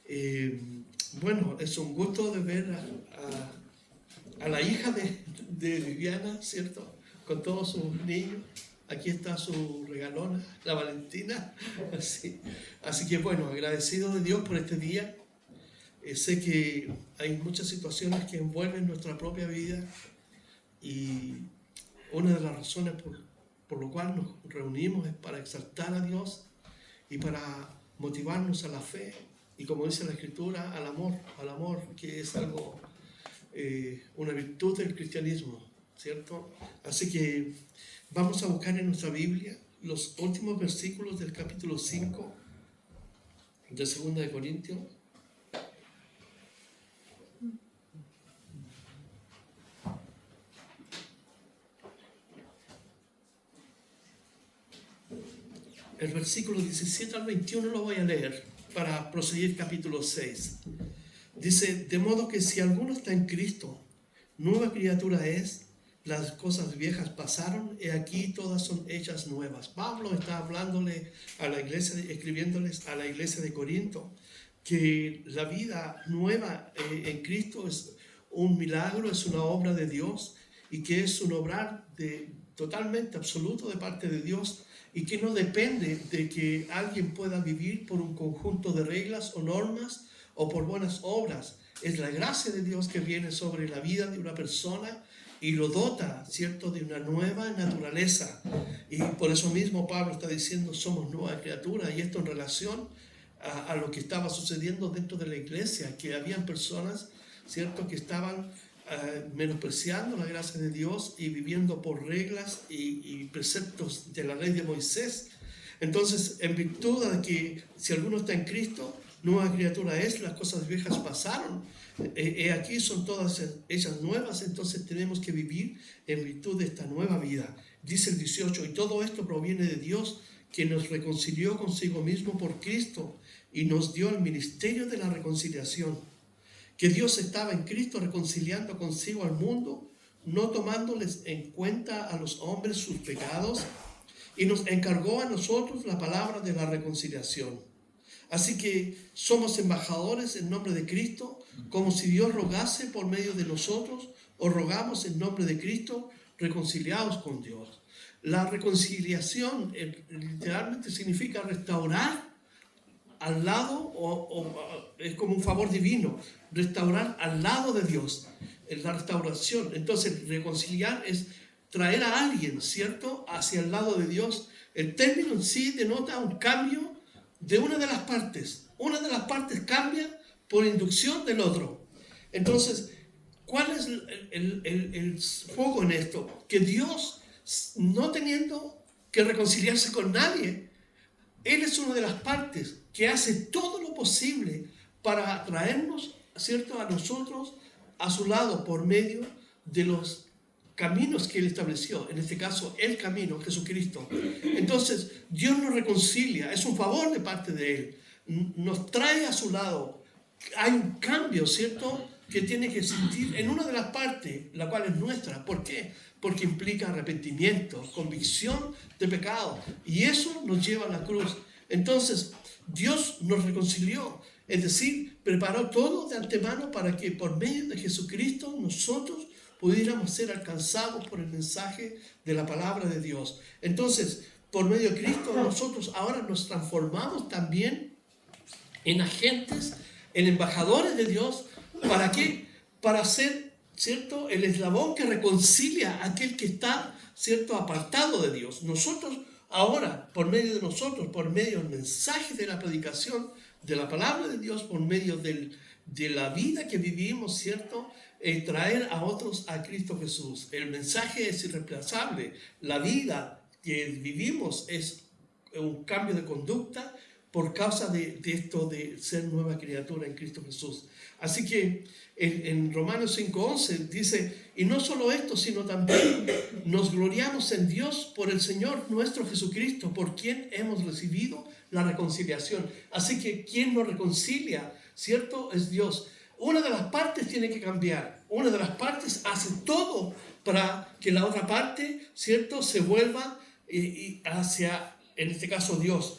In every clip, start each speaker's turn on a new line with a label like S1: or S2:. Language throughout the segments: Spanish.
S1: Eh, bueno, es un gusto de ver a la hija de Viviana, ¿cierto? Con todos sus niños. Aquí está su regalona, la Valentina. Así que bueno, agradecido de Dios por este día. Sé que hay muchas situaciones que envuelven nuestra propia vida y una de las razones por lo cual nos reunimos es para exaltar a Dios y para motivarnos a la fe y, como dice la Escritura, al amor que es algo, una virtud del cristianismo, ¿cierto? Así que vamos a buscar en nuestra Biblia los últimos versículos del capítulo 5 de 2 de Corintios. El versículo 17 al 21 lo voy a leer para proseguir capítulo 6. Dice: de modo que si alguno está en Cristo, nueva criatura es, las cosas viejas pasaron, y aquí todas son hechas nuevas. Pablo está hablándole a la iglesia, escribiéndoles a la iglesia de Corinto, que la vida nueva en Cristo es un milagro, es una obra de Dios, y que es un obrar totalmente absoluto de parte de Dios, y que no depende de que alguien pueda vivir por un conjunto de reglas o normas o por buenas obras. Es la gracia de Dios que viene sobre la vida de una persona y lo dota, ¿cierto?, de una nueva naturaleza. Y por eso mismo Pablo está diciendo: somos nueva criatura, y esto en relación a lo que estaba sucediendo dentro de la iglesia, que habían personas, ¿cierto?, que estaban menospreciando la gracia de Dios y viviendo por reglas y preceptos de la ley de Moisés. Entonces, en virtud de que si alguno está en Cristo, nueva criatura es, las cosas viejas pasaron, aquí son todas ellas nuevas. Entonces tenemos que vivir en virtud de esta nueva vida. Dice el 18: y todo esto proviene de Dios, que nos reconcilió consigo mismo por Cristo y nos dio el ministerio de la reconciliación. Que Dios estaba en Cristo reconciliando consigo al mundo, no tomándoles en cuenta a los hombres sus pecados, y nos encargó a nosotros la palabra de la reconciliación. Así que somos embajadores en nombre de Cristo, como si Dios rogase por medio de nosotros, o rogamos en nombre de Cristo, reconciliados con Dios. La reconciliación literalmente significa restaurar al lado, es como un favor divino, restaurar al lado de Dios, la restauración. Entonces, reconciliar es traer a alguien, ¿cierto?, hacia el lado de Dios. El término en sí denota un cambio de una de las partes. Una de las partes cambia por inducción del otro. Entonces, ¿cuál es el foco en esto? Que Dios, no teniendo que reconciliarse con nadie, Él es una de las partes que hace todo lo posible para traernos, ¿cierto?, a nosotros a su lado por medio de los caminos que Él estableció. En este caso, el camino, Jesucristo. Entonces, Dios nos reconcilia, es un favor de parte de Él. Nos trae a su lado. Hay un cambio, ¿cierto?, que tiene que existir en una de las partes, la cual es nuestra. ¿Por qué? Porque implica arrepentimiento, convicción de pecado. Y eso nos lleva a la cruz. Entonces, Dios nos reconcilió, es decir, preparó todo de antemano para que por medio de Jesucristo nosotros pudiéramos ser alcanzados por el mensaje de la palabra de Dios. Entonces, por medio de Cristo nosotros ahora nos transformamos también en agentes, en embajadores de Dios. ¿Para qué? Para ser, ¿cierto?, el eslabón que reconcilia a aquel que está, ¿cierto?, apartado de Dios. Nosotros ahora, por medio de nosotros, por medio del mensaje de la predicación de la palabra de Dios, por medio de la vida que vivimos, ¿cierto?, traer a otros a Cristo Jesús. El mensaje es irreemplazable. La vida que vivimos es un cambio de conducta por causa de esto de ser nueva criatura en Cristo Jesús. Así que en Romanos 5:11 dice: y no solo esto, sino también nos gloriamos en Dios por el Señor nuestro Jesucristo, por quien hemos recibido la reconciliación. Así que quien nos reconcilia, ¿cierto?, es Dios. Una de las partes tiene que cambiar. Una de las partes hace todo para que la otra parte, ¿cierto?, se vuelva hacia, en este caso, Dios.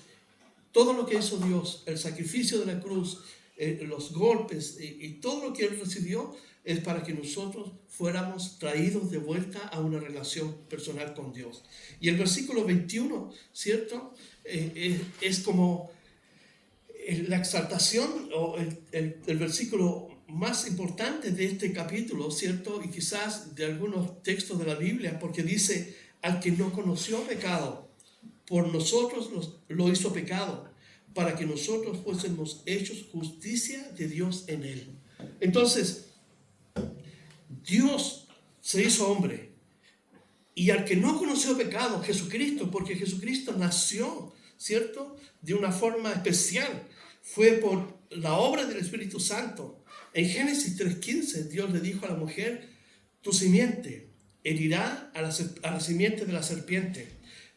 S1: Todo lo que hizo Dios, el sacrificio de la cruz, los golpes y todo lo que Él recibió es para que nosotros fuéramos traídos de vuelta a una relación personal con Dios. Y el versículo 21, ¿cierto? Es como la exaltación o el versículo más importante de este capítulo, ¿cierto? Y quizás de algunos textos de la Biblia, porque dice, al que no conoció pecado, por nosotros lo hizo pecado, para que nosotros fuésemos hechos justicia de Dios en él. Entonces, Dios se hizo hombre, y al que no conoció pecado, Jesucristo, porque Jesucristo nació, ¿cierto?, de una forma especial, fue por la obra del Espíritu Santo. En Génesis 3:15, Dios le dijo a la mujer, tu simiente herirá a la simiente de la serpiente.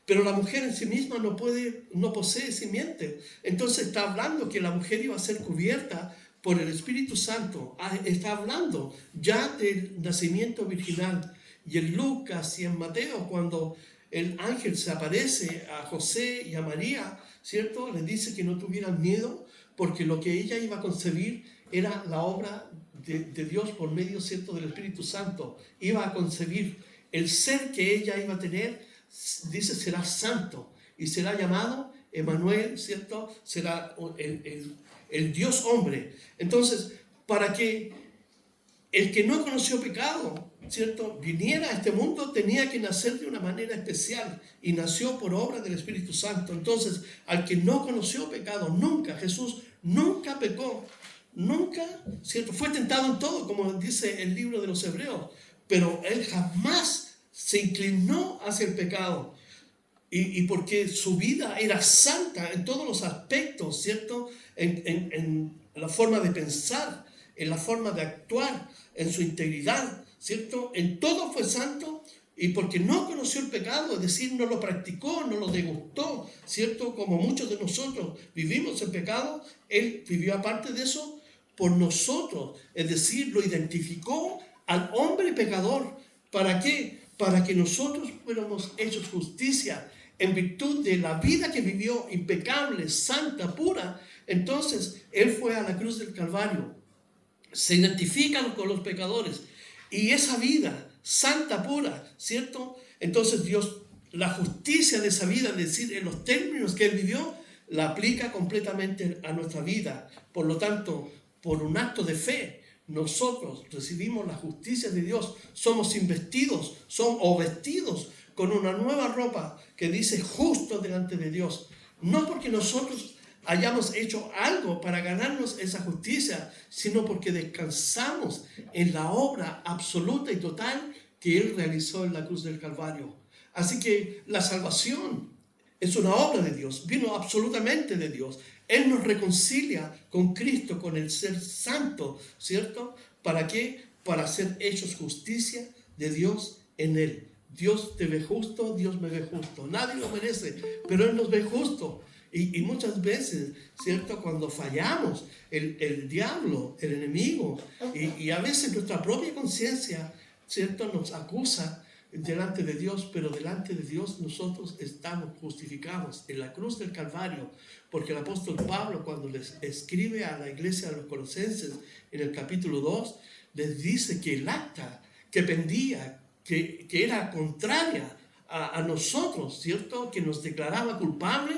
S1: Pero la mujer en sí misma no posee simiente. Entonces está hablando que la mujer iba a ser cubierta por el Espíritu Santo. Está hablando ya del nacimiento virginal. Y en Lucas y en Mateo, cuando el ángel se aparece a José y a María, ¿cierto? Les dice que no tuvieran miedo, porque lo que ella iba a concebir era la obra de Dios por medio, ¿cierto?, del Espíritu Santo. Iba a concebir el ser que ella iba a tener. Dice, será santo y será llamado Emmanuel, ¿cierto? Será el Dios hombre. Entonces, para que el que no conoció pecado, ¿cierto?, viniera a este mundo, tenía que nacer de una manera especial y nació por obra del Espíritu Santo. Entonces, al que no conoció pecado, nunca, Jesús nunca pecó, nunca, ¿cierto?, fue tentado en todo, como dice el libro de los Hebreos, pero él jamás se inclinó hacia el pecado, y porque su vida era santa en todos los aspectos, ¿cierto? En la forma de pensar, en la forma de actuar, en su integridad, ¿cierto? En todo fue santo, y porque no conoció el pecado, es decir, no lo practicó, no lo degustó, ¿cierto? Como muchos de nosotros vivimos el pecado, él vivió aparte de eso por nosotros, es decir, lo identificó al hombre pecador. ¿Para qué? Para que nosotros fuéramos hechos justicia en virtud de la vida que vivió, impecable, santa, pura. Entonces, Él fue a la cruz del Calvario, se identifican con los pecadores, y esa vida santa, pura, ¿cierto? Entonces Dios, la justicia de esa vida, es decir, en los términos que Él vivió, la aplica completamente a nuestra vida. Por lo tanto, por un acto de fe, nosotros recibimos la justicia de Dios, somos investidos, o vestidos con una nueva ropa que dice justo delante de Dios. No porque nosotros hayamos hecho algo para ganarnos esa justicia, sino porque descansamos en la obra absoluta y total que Él realizó en la cruz del Calvario. Así que la salvación es una obra de Dios, vino absolutamente de Dios. Él nos reconcilia con Cristo, con el ser santo, ¿cierto? ¿Para qué? Para ser hechos justicia de Dios en Él. Dios te ve justo, Dios me ve justo. Nadie lo merece, pero Él nos ve justo. Y muchas veces, ¿cierto?, cuando fallamos, el diablo, el enemigo, y a veces nuestra propia conciencia, ¿cierto?, nos acusa delante de Dios, pero delante de Dios nosotros estamos justificados en la cruz del Calvario, porque el apóstol Pablo, cuando les escribe a la iglesia de los Colosenses en el capítulo 2, les dice que el acta que pendía, que era contraria a nosotros, ¿cierto?, que nos declaraba culpable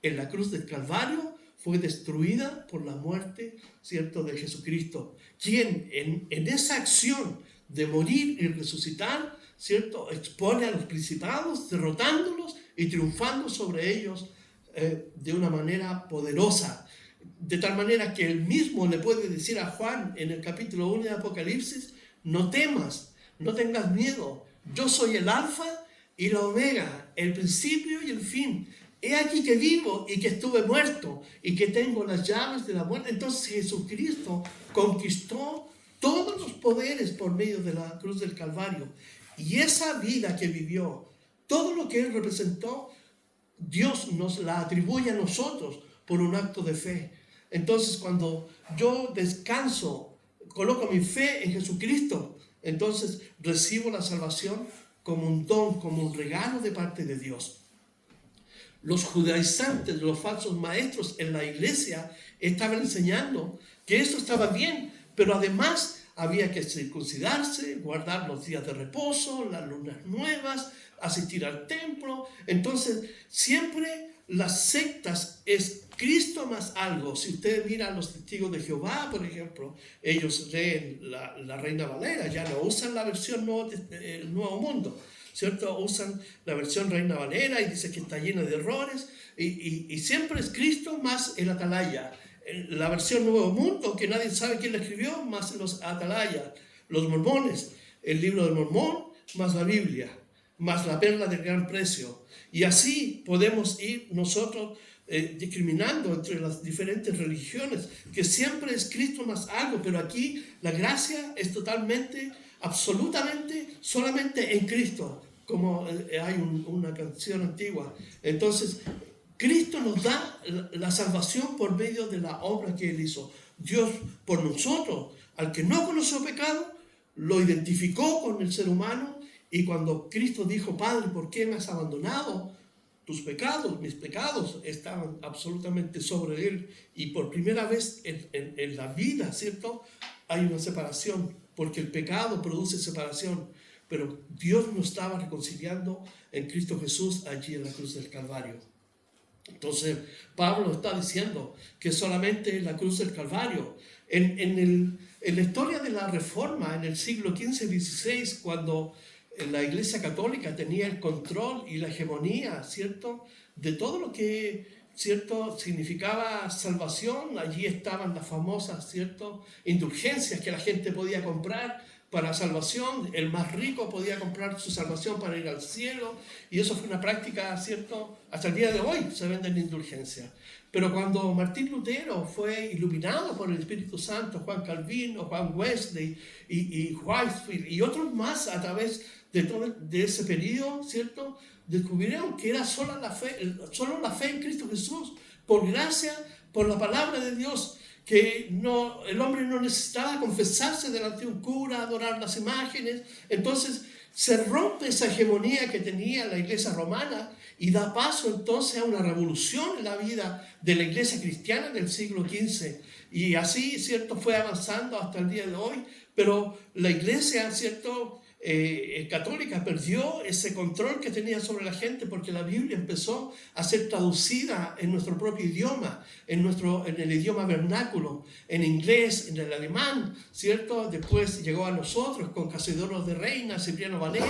S1: en la cruz del Calvario, fue destruida por la muerte, ¿cierto?, de Jesucristo, quien en esa acción de morir y resucitar, ¿cierto?, expone a los principados, derrotándolos y triunfando sobre ellos de una manera poderosa. De tal manera que él mismo le puede decir a Juan en el capítulo 1 de Apocalipsis, no temas, no tengas miedo, yo soy el alfa y la omega, el principio y el fin. He aquí que vivo y que estuve muerto y que tengo las llaves de la muerte. Entonces Jesucristo conquistó todos los poderes por medio de la cruz del Calvario. Y esa vida que vivió, todo lo que Él representó, Dios nos la atribuye a nosotros por un acto de fe. Entonces cuando yo descanso, coloco mi fe en Jesucristo, entonces recibo la salvación como un don, como un regalo de parte de Dios. Los judaizantes, los falsos maestros en la iglesia estaban enseñando que esto estaba bien, pero además había que circuncidarse, guardar los días de reposo, las lunas nuevas, asistir al templo. Entonces, siempre las sectas es Cristo más algo. Si ustedes miran a los testigos de Jehová, por ejemplo, ellos leen la Reina Valera, ya no usan la versión Nuevo Mundo, ¿cierto? Usan la versión Reina Valera y dice que está llena de errores y siempre es Cristo más el atalaya. La versión Nuevo Mundo, que nadie sabe quién la escribió, más los atalayas, los mormones, el libro del Mormón, más la Biblia, más la perla del gran precio. Y así podemos ir nosotros discriminando entre las diferentes religiones, que siempre es Cristo más algo, pero aquí la gracia es totalmente, absolutamente, solamente en Cristo, como hay una canción antigua. Entonces, Cristo nos da la salvación por medio de la obra que Él hizo. Dios por nosotros, al que no conoció pecado, lo identificó con el ser humano, y cuando Cristo dijo, Padre, ¿por qué me has abandonado? Tus pecados, mis pecados estaban absolutamente sobre Él, y por primera vez en la vida, ¿cierto? Hay una separación, porque el pecado produce separación, pero Dios nos estaba reconciliando en Cristo Jesús allí en la cruz del Calvario. Entonces, Pablo está diciendo que solamente la cruz del Calvario. En la historia de la Reforma, en el siglo XV-XVI, cuando la Iglesia Católica tenía el control y la hegemonía, ¿cierto?, de todo lo que, ¿cierto?, significaba salvación, allí estaban las famosas, ¿cierto?, indulgencias que la gente podía comprar para salvación. El más rico podía comprar su salvación para ir al cielo, y eso fue una práctica, ¿cierto? Hasta el día de hoy se venden indulgencias. Pero cuando Martín Lutero fue iluminado por el Espíritu Santo, Juan Calvino, Juan Wesley y Whitefield y otros más a través de ese periodo, ¿cierto?, descubrieron que era solo la fe en Cristo Jesús, por gracia, por la palabra de Dios, que el hombre no necesitaba confesarse delante de un cura, adorar las imágenes. Entonces se rompe esa hegemonía que tenía la iglesia romana y da paso entonces a una revolución en la vida de la iglesia cristiana del siglo XV. Y así, ¿cierto?, fue avanzando hasta el día de hoy, pero la iglesia, ¿cierto?, católica perdió ese control que tenía sobre la gente, porque la Biblia empezó a ser traducida en nuestro propio idioma, en el idioma vernáculo, en inglés, en el alemán, ¿cierto? Después llegó a nosotros con Casidoro de Reina, Cipriano Valera,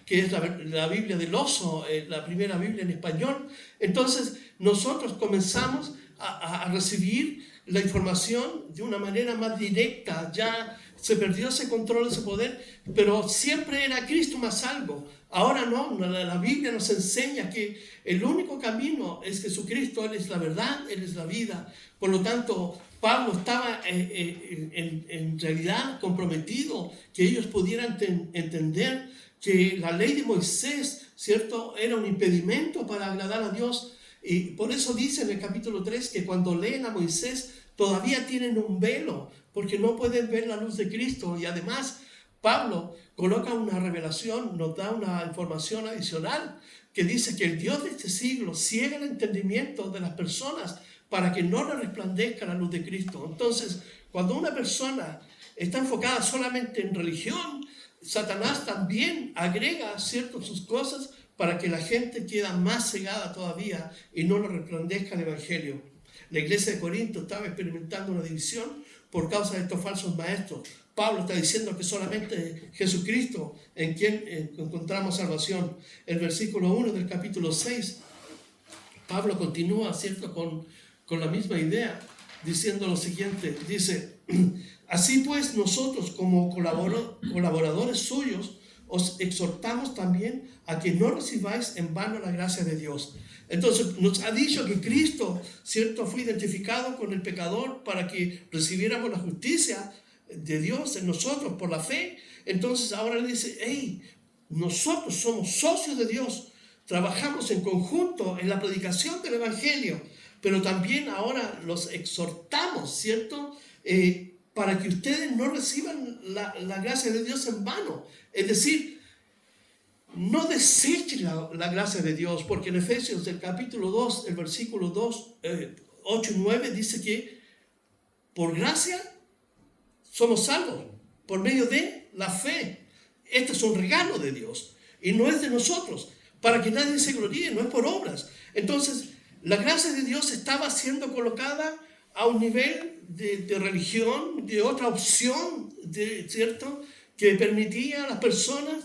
S1: que es la Biblia del Oso, la primera Biblia en español. Entonces nosotros comenzamos a recibir la información de una manera más directa. Ya se perdió ese control, ese poder, pero siempre era Cristo más algo. Ahora no, la Biblia nos enseña que el único camino es Jesucristo. Él es la verdad, Él es la vida. Por lo tanto, Pablo estaba en realidad comprometido que ellos pudieran entender que la ley de Moisés, ¿cierto?, era un impedimento para agradar a Dios. Y por eso dice en el capítulo 3 que cuando leen a Moisés todavía tienen un velo, porque no pueden ver la luz de Cristo. Y además Pablo coloca una revelación, nos da una información adicional que dice que el Dios de este siglo ciega el entendimiento de las personas para que no le resplandezca la luz de Cristo. Entonces, cuando una persona está enfocada solamente en religión, Satanás también agrega, ¿cierto?, sus cosas para que la gente quede más cegada todavía y no le resplandezca el Evangelio. La iglesia de Corinto estaba experimentando una división por causa de estos falsos maestros. Pablo está diciendo que solamente Jesucristo en quien encontramos salvación. El versículo 1 del capítulo 6, Pablo continúa, ¿cierto?, con la misma idea, diciendo lo siguiente. Dice, así pues nosotros como colaboradores suyos os exhortamos también a que no recibáis en vano la gracia de Dios. Entonces nos ha dicho que Cristo, ¿cierto?, fue identificado con el pecador para que recibiéramos la justicia de Dios en nosotros por la fe. Entonces ahora le dice, hey, nosotros somos socios de Dios, trabajamos en conjunto en la predicación del Evangelio, pero también ahora los exhortamos, ¿cierto?, para que ustedes no reciban la gracia de Dios en vano. Es decir, no deseches la gracia de Dios, porque en Efesios, el capítulo 2, el versículo 2, 8 y 9, dice que por gracia somos salvos, por medio de la fe. Este es un regalo de Dios y no es de nosotros, para que nadie se gloríe, no es por obras. Entonces, la gracia de Dios estaba siendo colocada a un nivel de religión, de otra opción, ¿cierto?, que permitía a las personas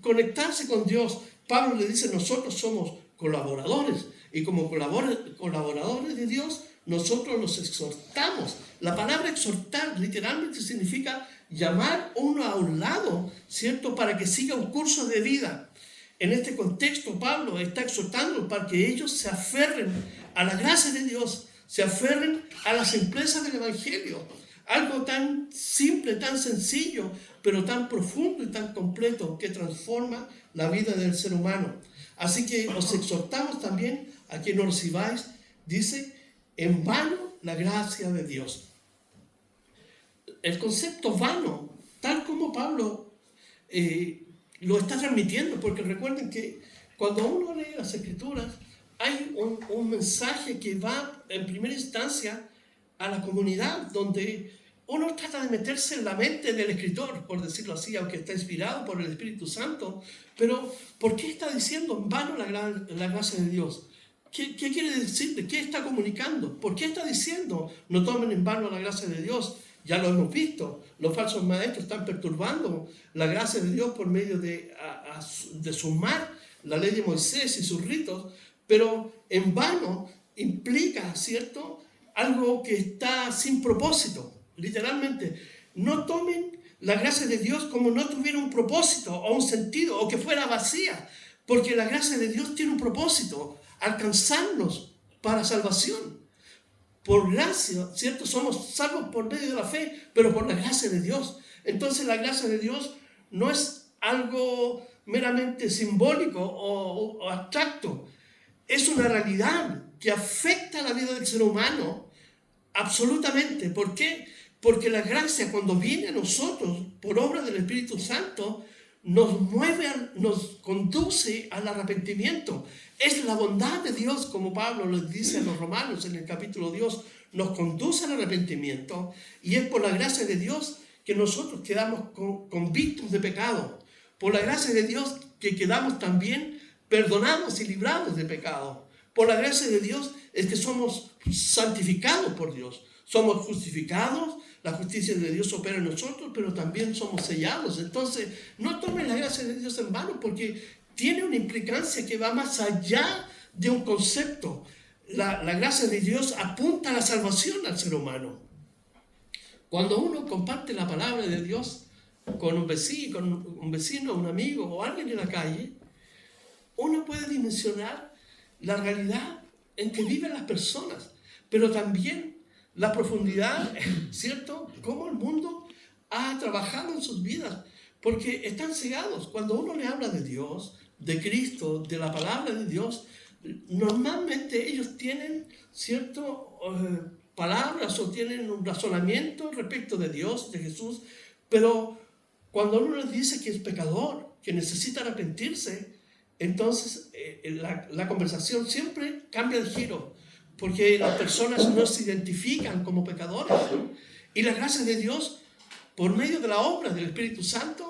S1: conectarse con Dios. Pablo le dice, nosotros somos colaboradores, y como colaboradores de Dios, nosotros los exhortamos. La palabra exhortar literalmente significa llamar uno a un lado, ¿cierto?, para que siga un curso de vida. En este contexto, Pablo está exhortando para que ellos se aferren a la gracia de Dios, se aferren a la simpleza del Evangelio. Algo tan simple, tan sencillo, pero tan profundo y tan completo que transforma la vida del ser humano. Así que os exhortamos también a que no recibáis, dice, en vano la gracia de Dios. El concepto vano, tal como Pablo lo está transmitiendo, porque recuerden que cuando uno lee las Escrituras, hay un mensaje que va en primera instancia a la comunidad, donde uno trata de meterse en la mente del escritor, por decirlo así, aunque está inspirado por el Espíritu Santo. Pero, ¿por qué está diciendo en vano la gracia de Dios? ¿Qué quiere decir? ¿Qué está comunicando? ¿Por qué está diciendo no tomen en vano la gracia de Dios? Ya lo hemos visto, los falsos maestros están perturbando la gracia de Dios por medio de sumar la ley de Moisés y sus ritos, pero en vano implica, ¿cierto?, algo que está sin propósito. Literalmente, no tomen la gracia de Dios como no tuviera un propósito o un sentido, o que fuera vacía, porque la gracia de Dios tiene un propósito, alcanzarnos para salvación. Por gracia, ¿cierto? Somos salvos por medio de la fe, pero por la gracia de Dios. Entonces la gracia de Dios no es algo meramente simbólico o abstracto. Es una realidad que afecta la vida del ser humano absolutamente. ¿Por qué? Porque la gracia, cuando viene a nosotros por obra del Espíritu Santo, nos mueve, nos conduce al arrepentimiento. Es la bondad de Dios, como Pablo les dice a los romanos en el capítulo 2, nos conduce al arrepentimiento, y es por la gracia de Dios que nosotros quedamos convictos de pecado. Por la gracia de Dios que quedamos también perdonados y librados de pecado. Por la gracia de Dios es que somos santificados por Dios. Somos justificados, la justicia de Dios opera en nosotros, pero también somos sellados. Entonces, no tomen la gracia de Dios en vano, porque tiene una implicancia que va más allá de un concepto. La gracia de Dios apunta a la salvación al ser humano. Cuando uno comparte la palabra de Dios con un vecino, un amigo o alguien en la calle, uno puede dimensionar la realidad en que viven las personas, pero también la profundidad, ¿cierto?, cómo el mundo ha trabajado en sus vidas, porque están cegados. Cuando uno le habla de Dios, de Cristo, de la palabra de Dios, normalmente ellos tienen, ¿cierto?, palabras o tienen un razonamiento respecto de Dios, de Jesús, pero cuando uno les dice que es pecador, que necesita arrepentirse, entonces la conversación siempre cambia de giro, porque las personas no se identifican como pecadores. Y la gracia de Dios, por medio de la obra del Espíritu Santo,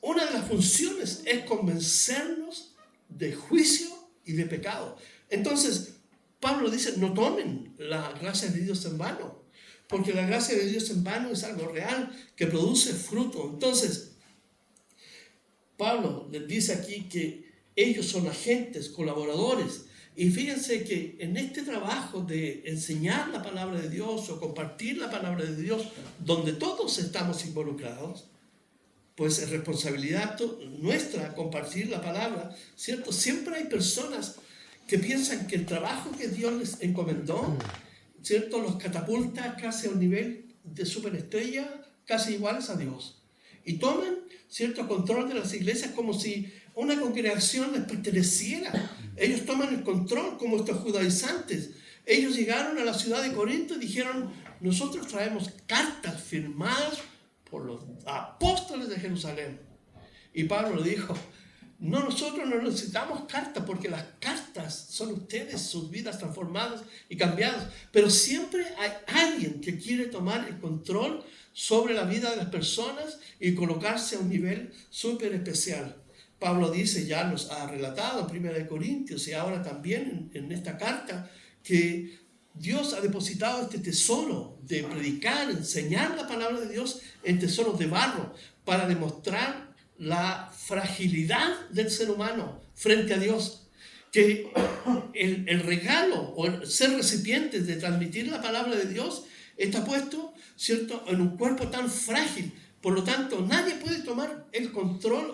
S1: una de las funciones es convencernos de juicio y de pecado. Entonces, Pablo dice, no tomen la gracia de Dios en vano, porque la gracia de Dios en vano es algo real que produce fruto. Entonces, Pablo les dice aquí que ellos son agentes, colaboradores. Y fíjense que en este trabajo de enseñar la palabra de Dios o compartir la palabra de Dios, donde todos estamos involucrados, pues es responsabilidad nuestra compartir la palabra, ¿cierto? Siempre hay personas que piensan que el trabajo que Dios les encomendó, ¿cierto?, los catapulta casi a un nivel de superestrella, casi iguales a Dios. Y toman cierto control de las iglesias como si una congregación les perteneciera. Ellos toman el control como estos judaizantes. Ellos llegaron a la ciudad de Corinto y dijeron, nosotros traemos cartas firmadas por los apóstoles de Jerusalén. Y Pablo le dijo, Nosotros no necesitamos cartas, porque las cartas son ustedes, sus vidas transformadas y cambiadas. Pero siempre hay alguien que quiere tomar el control sobre la vida de las personas y colocarse a un nivel súper especial. Pablo dice, ya nos ha relatado en 1 Corintios y ahora también en esta carta, que Dios ha depositado este tesoro de predicar, enseñar la palabra de Dios en tesoros de barro para demostrar la fragilidad del ser humano frente a Dios, que el regalo o el ser recipientes de transmitir la palabra de Dios está puesto, ¿cierto?, en un cuerpo tan frágil. Por lo tanto, nadie puede tomar el control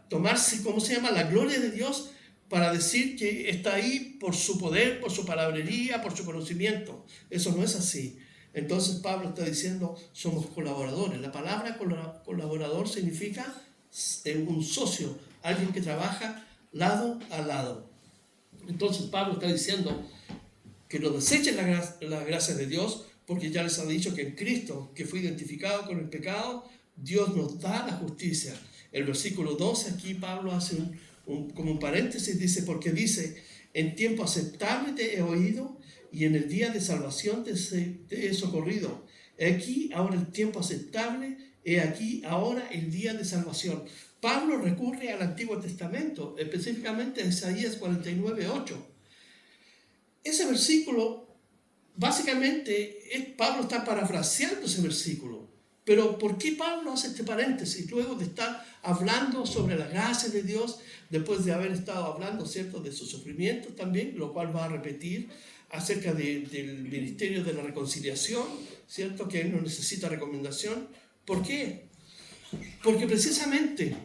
S1: tomarse, ¿cómo se llama?, la gloria de Dios para decir que está ahí por su poder, por su palabrería, por su conocimiento. Eso no es así. Entonces Pablo está diciendo, somos colaboradores. La palabra colaborador significa un socio, alguien que trabaja lado a lado. Entonces Pablo está diciendo que no desechen la gracia de Dios, porque ya les ha dicho que en Cristo, que fue identificado con el pecado, Dios nos da la justicia. El versículo 12 aquí Pablo hace como un paréntesis, dice, porque dice, en tiempo aceptable te he oído, y en el día de salvación te he socorrido. He aquí ahora el tiempo aceptable, he aquí ahora el día de salvación. Pablo recurre al Antiguo Testamento, específicamente a Isaías 49:8. Ese versículo, básicamente, Pablo está parafraseando ese versículo. Pero ¿por qué Pablo hace este paréntesis luego de estar hablando sobre la gracia de Dios, después de haber estado hablando, ¿cierto?, de su sufrimiento también, lo cual va a repetir acerca del ministerio de la reconciliación, ¿cierto?, que él no necesita recomendación? ¿Por qué? Porque precisamente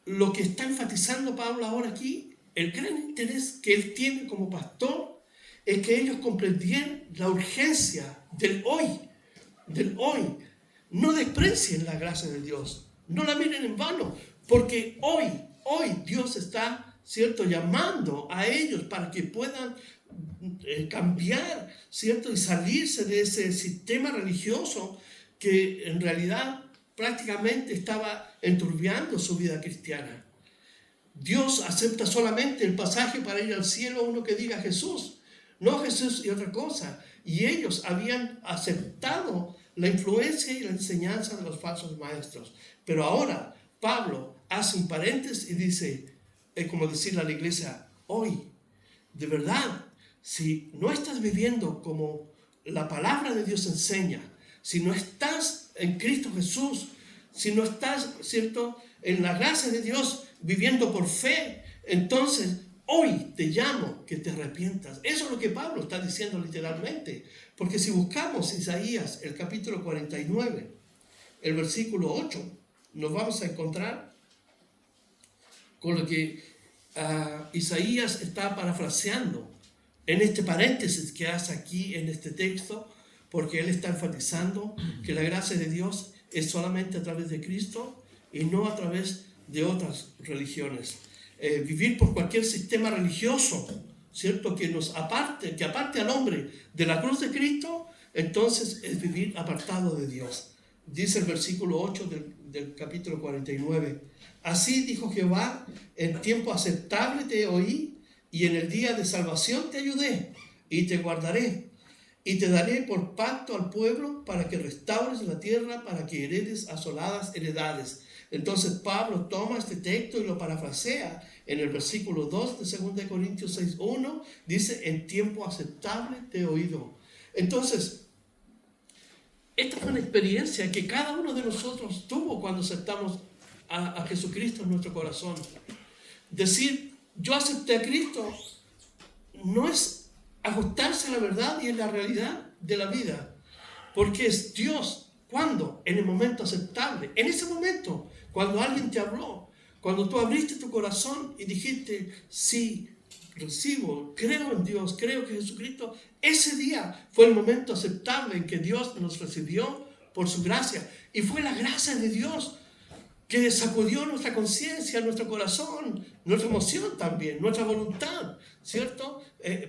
S1: lo que está enfatizando Pablo ahora aquí, el gran interés que él tiene como pastor, es que ellos comprendieran la urgencia del hoy. No desprecien la gracia de Dios, no la miren en vano, porque hoy Dios está, ¿cierto?, llamando a ellos para que puedan cambiar, ¿cierto?, y salirse de ese sistema religioso que en realidad prácticamente estaba enturbiando su vida cristiana. Dios acepta solamente el pasaje para ir al cielo a uno que diga Jesús, no Jesús y otra cosa. Y ellos habían aceptado la influencia y la enseñanza de los falsos maestros. Pero ahora Pablo hace un paréntesis y dice, es como decirle a la iglesia, hoy, de verdad, si no estás viviendo como la palabra de Dios enseña, si no estás en Cristo Jesús, si no estás, ¿cierto?, en la gracia de Dios, viviendo por fe, entonces hoy te llamo que te arrepientas. Eso es lo que Pablo está diciendo literalmente. Porque si buscamos Isaías, el capítulo 49, el versículo 8, nos vamos a encontrar con lo que Isaías está parafraseando en este paréntesis que hace aquí en este texto, porque él está enfatizando que la gracia de Dios es solamente a través de Cristo y no a través de otras religiones. Vivir por cualquier sistema religioso, ¿cierto?, que aparte al hombre de la cruz de Cristo, entonces es vivir apartado de Dios. Dice el versículo 8 del capítulo 49, así dijo Jehová, en tiempo aceptable te oí, y en el día de salvación te ayudé, y te guardaré, y te daré por pacto al pueblo para que restaures la tierra, para que heredes asoladas heredades. Entonces Pablo toma este texto y lo parafrasea en el versículo 2 de 2 Corintios 6:1, dice, en tiempo aceptable te he oído. Entonces, esta fue una experiencia que cada uno de nosotros tuvo cuando aceptamos a Jesucristo en nuestro corazón. Decir, yo acepté a Cristo, no es ajustarse a la verdad y a la realidad de la vida, porque es Dios. ¿Cuándo? En el momento aceptable. En ese momento, cuando alguien te habló, cuando tú abriste tu corazón y dijiste, sí, recibo, creo en Dios, creo que Jesucristo, ese día fue el momento aceptable en que Dios nos recibió por su gracia. Y fue la gracia de Dios que sacudió nuestra conciencia, nuestro corazón, nuestra emoción también, nuestra voluntad, ¿cierto?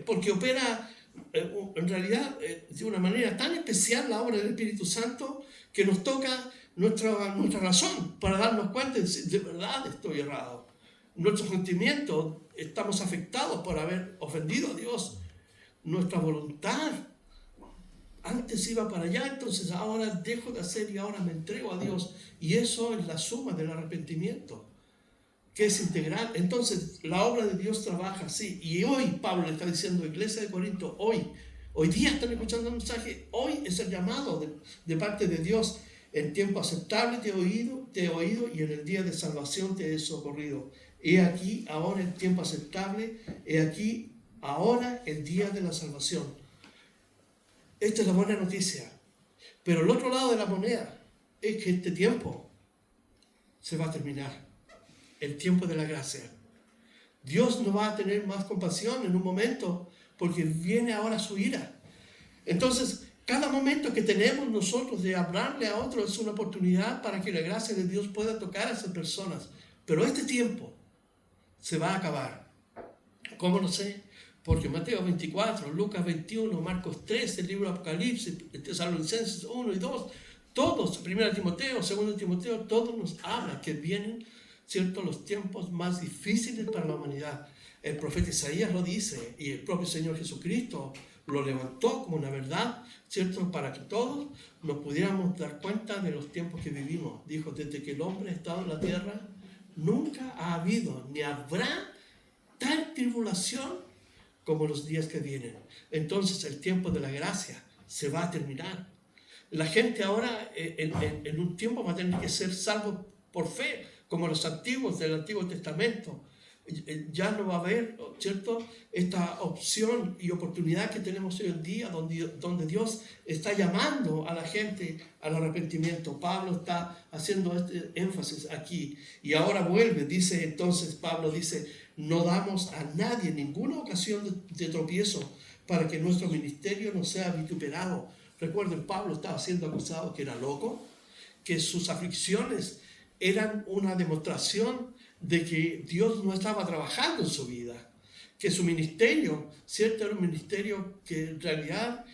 S1: Porque opera en realidad, de una manera tan especial la obra del Espíritu Santo que nos toca nuestra razón para darnos cuenta de si de verdad estoy errado. Nuestros sentimientos, estamos afectados por haber ofendido a Dios. Nuestra voluntad antes iba para allá, entonces ahora dejo de hacer y ahora me entrego a Dios. Y eso es la suma del arrepentimiento, que es integral. Entonces la obra de Dios trabaja así. Y hoy Pablo le está diciendo a la iglesia de Corinto, hoy día están escuchando el mensaje, hoy es el llamado de parte de Dios. En tiempo aceptable te he oído y en el día de salvación te he socorrido. He aquí ahora el tiempo aceptable, he aquí ahora el día de la salvación. Esta es la buena noticia. Pero el otro lado de la moneda es que este tiempo se va a terminar. El tiempo de la gracia. Dios no va a tener más compasión en un momento porque viene ahora su ira. Entonces, cada momento que tenemos nosotros de hablarle a otros es una oportunidad para que la gracia de Dios pueda tocar a esas personas. Pero este tiempo se va a acabar. ¿Cómo lo sé? Porque Mateo 24, Lucas 21, Marcos 3, el libro de Apocalipsis, Tesalonicenses 1 y 2, todos, 1 Timoteo, 2 Timoteo, todos nos hablan que vienen, ¿cierto?, los tiempos más difíciles para la humanidad. El profeta Isaías lo dice y el propio Señor Jesucristo lo levantó como una verdad, ¿cierto?, para que todos nos pudiéramos dar cuenta de los tiempos que vivimos. Dijo, desde que el hombre ha estado en la tierra, nunca ha habido ni habrá tal tribulación como los días que vienen. Entonces el tiempo de la gracia se va a terminar. La gente ahora en un tiempo va a tener que ser salvo por fe, como los antiguos del Antiguo Testamento. Ya no va a haber, ¿cierto?, esta opción y oportunidad que tenemos hoy en día donde Dios está llamando a la gente al arrepentimiento. Pablo está haciendo este énfasis aquí y ahora vuelve, dice entonces, Pablo dice, no damos a nadie ninguna ocasión de tropiezo para que nuestro ministerio no sea vituperado. Recuerden, Pablo estaba siendo acusado que era loco, que sus aflicciones eran una demostración de que Dios no estaba trabajando en su vida, que su ministerio, ¿cierto?, era un ministerio que en realidad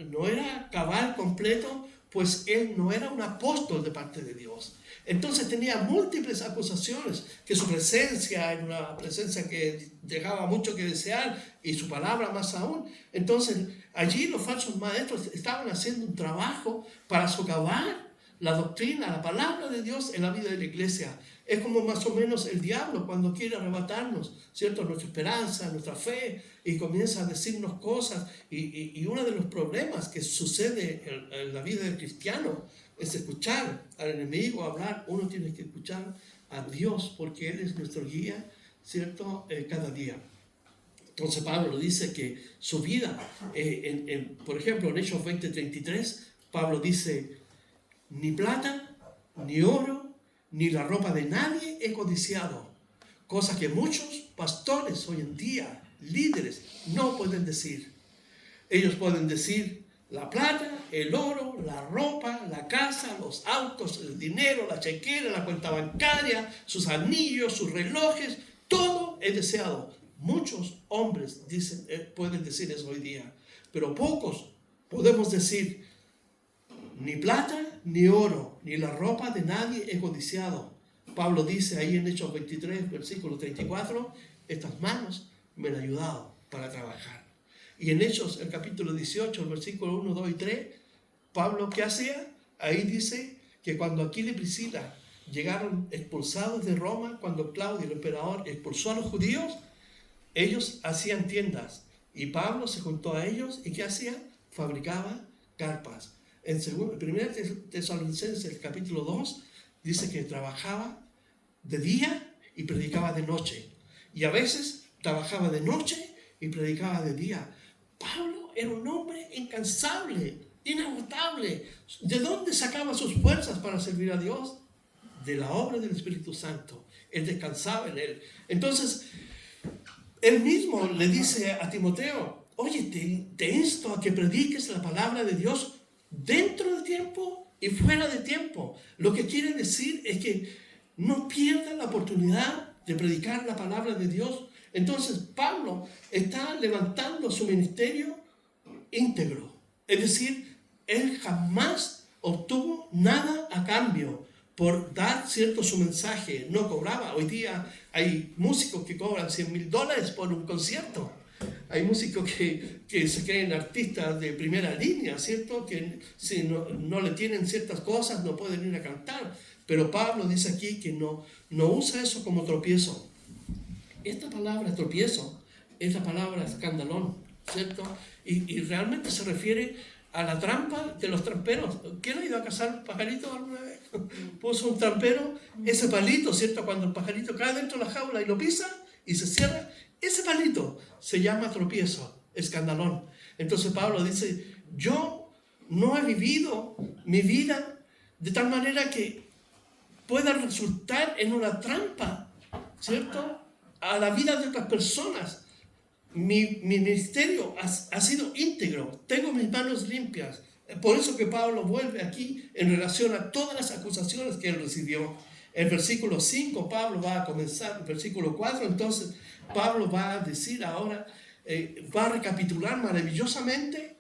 S1: no era cabal, completo, pues él no era un apóstol de parte de Dios. Entonces tenía múltiples acusaciones, que su presencia era una presencia que dejaba mucho que desear y su palabra más aún. Entonces allí los falsos maestros estaban haciendo un trabajo para socavar la doctrina, la palabra de Dios en la vida de la iglesia. Es como más o menos el diablo cuando quiere arrebatarnos, ¿cierto?, nuestra esperanza, nuestra fe, y comienza a decirnos cosas. Y uno de los problemas que sucede en la vida del cristiano es escuchar al enemigo hablar. Uno tiene que escuchar a Dios porque Él es nuestro guía, ¿cierto?, cada día. Entonces Pablo dice que su vida, por ejemplo, en Hechos 20:33, Pablo dice, ni plata, ni oro, ni la ropa de nadie he codiciado, cosa que muchos pastores hoy en día, líderes, no pueden decir. Ellos pueden decir la plata, el oro, la ropa, la casa, los autos, el dinero, la chequera, la cuenta bancaria, sus anillos, sus relojes, todo es deseado. Muchos hombres pueden decir eso hoy día, pero pocos podemos decir, ni plata, ni oro, ni la ropa de nadie he codiciado. Pablo dice ahí en Hechos 23, versículo 34, estas manos me han ayudado para trabajar. Y en Hechos, el capítulo 18, el versículo 1, 2 y 3, Pablo, ¿qué hacía? Ahí dice que cuando Aquila y Priscila llegaron expulsados de Roma, cuando Claudio, el emperador, expulsó a los judíos, ellos hacían tiendas. Y Pablo se juntó a ellos, ¿y qué hacía? Fabricaba carpas. En 1 Tesalonicenses, capítulo 2, dice que trabajaba de día y predicaba de noche. Y a veces trabajaba de noche y predicaba de día. Pablo era un hombre incansable, inagotable. ¿De dónde sacaba sus fuerzas para servir a Dios? De la obra del Espíritu Santo. Él descansaba en él. Entonces, él mismo le dice a Timoteo, oye, te insto a que prediques la palabra de Dios dentro de tiempo y fuera de tiempo. Lo que quiere decir es que no pierdan la oportunidad de predicar la palabra de Dios Entonces Pablo está levantando su ministerio íntegro. Es decir, él jamás obtuvo nada a cambio por dar cierto su mensaje. No cobraba. Hoy día hay músicos que cobran $100,000 por un concierto. Hay músicos que se creen artistas de primera línea, ¿cierto? Que si no le tienen ciertas cosas no pueden ir a cantar. Pero Pablo dice aquí que no usa eso como tropiezo. Esta palabra tropiezo es la palabra escandalón, ¿cierto? Y realmente se refiere a la trampa de los tramperos. ¿Quién ha ido a cazar pajarito alguna vez? Puso un trampero, ese palito, ¿cierto? Cuando el pajarito cae dentro de la jaula y lo pisa y se cierra, ese palito se llama tropiezo, escandalón. Entonces Pablo dice, yo no he vivido mi vida de tal manera que pueda resultar en una trampa, ¿cierto? A la vida de otras personas. Mi ministerio ha sido íntegro, tengo mis manos limpias. Por eso que Pablo vuelve aquí en relación a todas las acusaciones que él recibió. El versículo 5, Pablo va a comenzar, el versículo 4, entonces Pablo va a decir ahora, va a recapitular maravillosamente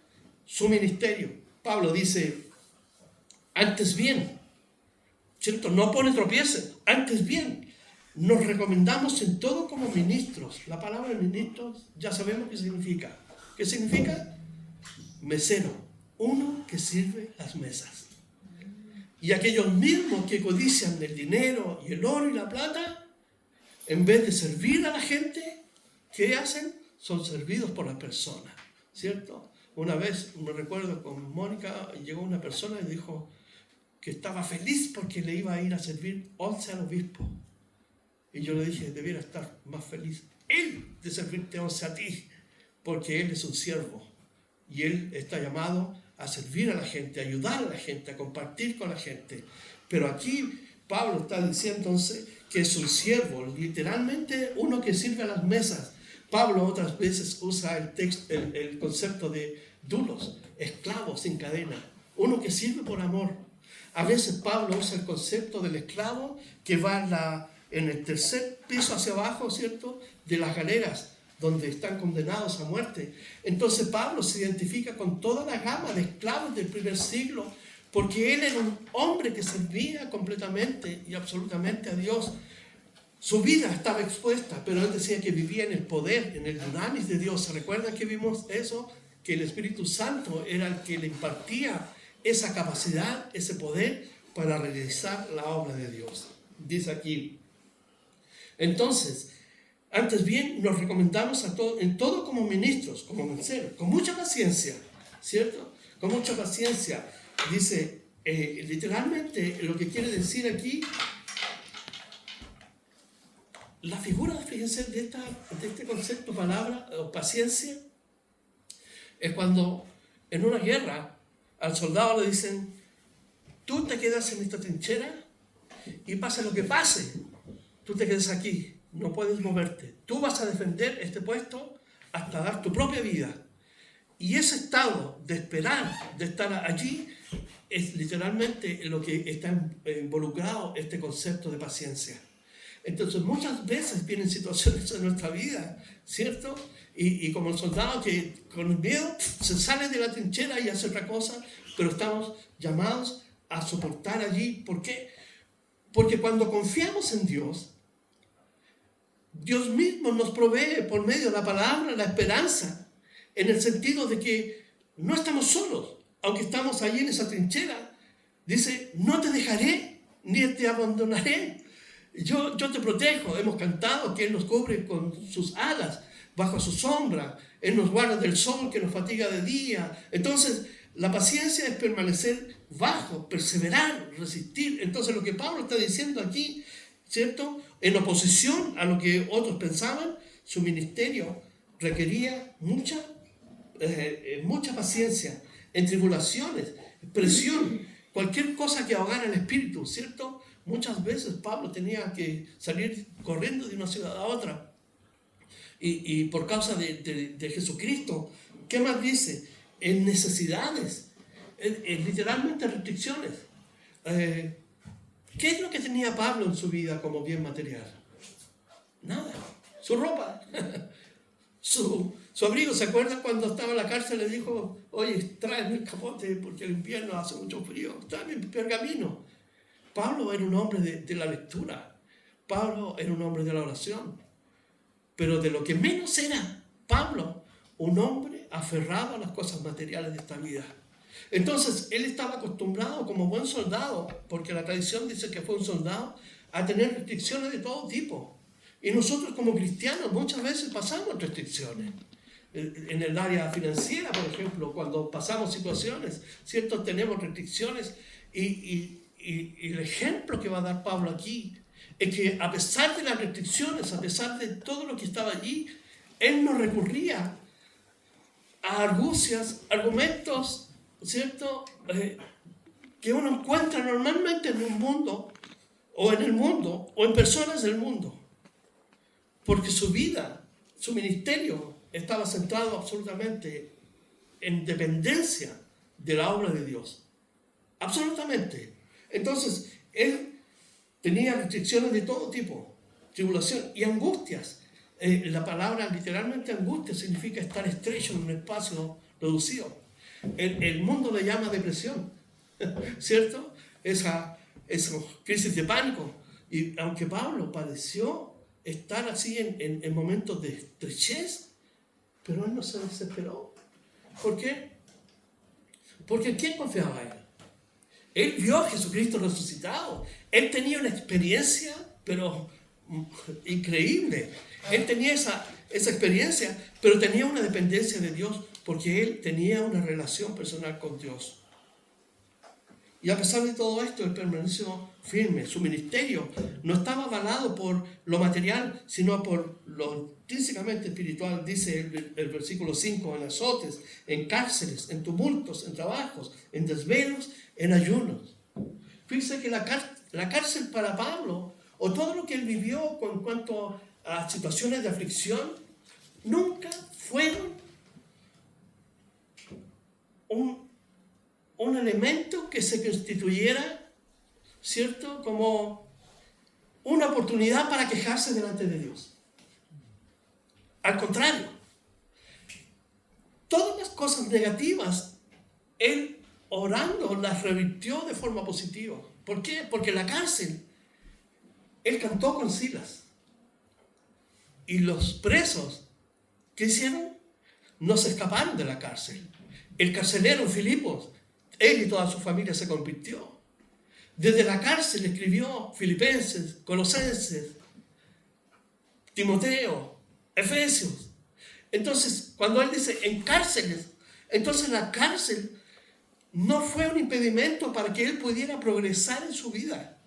S1: su ministerio. Pablo dice, antes bien, ¿cierto? No pone tropiezo, antes bien, nos recomendamos en todo como ministros. La palabra ministros ya sabemos qué significa. ¿Qué significa? Mesero, uno que sirve las mesas. Y aquellos mismos que codician el dinero y el oro y la plata, en vez de servir a la gente, ¿qué hacen? Son servidos por las personas, ¿cierto? Una vez, me recuerdo con Mónica, llegó una persona y dijo que estaba feliz porque le iba a ir a servir 11 al obispo. Y yo le dije, debiera estar más feliz él de servirte 11 a ti, porque él es un siervo y él está llamado a servir a la gente, a ayudar a la gente, a compartir con la gente. Pero aquí Pablo está diciendo entonces que es un siervo, literalmente uno que sirve a las mesas. Pablo otras veces usa el concepto de dulos, esclavos sin cadena, uno que sirve por amor. A veces Pablo usa el concepto del esclavo que va en el tercer piso hacia abajo, ¿cierto?, de las galeras, donde están condenados a muerte. Entonces Pablo se identifica con toda la gama de esclavos del primer siglo, porque él era un hombre que servía completamente y absolutamente a Dios. Su vida estaba expuesta, pero él decía que vivía en el poder, en el dunamis de Dios. ¿Se recuerdan que vimos eso? Que el Espíritu Santo era el que le impartía esa capacidad, ese poder para realizar la obra de Dios. Dice aquí, entonces, antes bien, nos recomendamos en todo como ministros, como mensajeros, con mucha paciencia, ¿cierto? Con mucha paciencia. Dice, literalmente, lo que quiere decir aquí, la figura, fíjense, de este concepto, palabra, o paciencia, es cuando en una guerra al soldado le dicen, tú te quedas en esta trinchera y pase lo que pase, tú te quedas aquí, no puedes moverte. Tú vas a defender este puesto hasta dar tu propia vida. Y ese estado de esperar, de estar allí, es literalmente lo que está involucrado este concepto de paciencia. Entonces muchas veces vienen situaciones en nuestra vida, ¿cierto? Y como el soldado que con miedo se sale de la trinchera y hace otra cosa, pero estamos llamados a soportar allí. ¿Por qué? Porque cuando confiamos en Dios, Dios mismo nos provee por medio de la palabra la esperanza, en el sentido de que no estamos solos, aunque estamos allí en esa trinchera. Dice, no te dejaré ni te abandonaré. Yo te protejo. Hemos cantado que Él nos cubre con sus alas, bajo su sombra. Él nos guarda del sol que nos fatiga de día. Entonces, la paciencia es permanecer bajo, perseverar, resistir. Entonces, lo que Pablo está diciendo aquí, ¿cierto?, en oposición a lo que otros pensaban, su ministerio requería mucha paciencia, en tribulaciones, presión, cualquier cosa que ahogara el espíritu, ¿cierto? Muchas veces Pablo tenía que salir corriendo de una ciudad a otra. Y por causa de Jesucristo, ¿qué más dice? En necesidades, literalmente restricciones. ¿Qué es lo que tenía Pablo en su vida como bien material? Nada, su ropa, su abrigo. ¿Se acuerdan cuando estaba en la cárcel? Le dijo, oye, tráeme el capote porque el invierno hace mucho frío, tráeme el pergamino. Pablo era un hombre de la lectura. Pablo era un hombre de la oración. Pero de lo que menos era Pablo, un hombre aferrado a las cosas materiales de esta vida. Entonces, él estaba acostumbrado como buen soldado, porque la tradición dice que fue un soldado, a tener restricciones de todo tipo. Y nosotros como cristianos muchas veces pasamos restricciones. En el área financiera, por ejemplo, cuando pasamos situaciones, ¿cierto? Tenemos restricciones y el ejemplo que va a dar Pablo aquí es que a pesar de las restricciones, a pesar de todo lo que estaba allí, él no recurría a argucias, argumentos, ¿cierto? Que uno encuentra normalmente en un mundo, o en el mundo, o en personas del mundo. Porque su vida, su ministerio, estaba centrado absolutamente en dependencia de la obra de Dios. Absolutamente. Entonces, él tenía restricciones de todo tipo, tribulación y angustias. La palabra literalmente angustia significa estar estrecho en un espacio reducido. El mundo le llama depresión, ¿cierto? Esa crisis de pánico. Y aunque Pablo pareció estar así en momentos de estrechez, pero él no se desesperó. ¿Por qué? Porque ¿en quién confiaba él? Él vio a Jesucristo resucitado. Él tenía una experiencia, pero increíble. Él tenía esa experiencia, pero tenía una dependencia de Dios, porque él tenía una relación personal con Dios. Y a pesar de todo esto, él permaneció firme. Su ministerio no estaba avalado por lo material, sino por lo intrínsecamente espiritual. Dice el versículo 5, en azotes, en cárceles, en tumultos, en trabajos, en desvelos, en ayunos. Fíjense que la cárcel para Pablo, o todo lo que él vivió en cuanto a situaciones de aflicción, nunca fueron un elemento que se constituyera, ¿cierto?, como una oportunidad para quejarse delante de Dios. Al contrario, todas las cosas negativas, él orando las revirtió de forma positiva. ¿Por qué? Porque en la cárcel, él cantó con Silas. Y los presos, ¿qué hicieron? No se escaparon de la cárcel. El carcelero en Filipos, él y toda su familia se convirtió. Desde la cárcel escribió Filipenses, Colosenses, Timoteo, Efesios. Entonces, cuando él dice en cárceles, entonces la cárcel no fue un impedimento para que él pudiera progresar en su vida.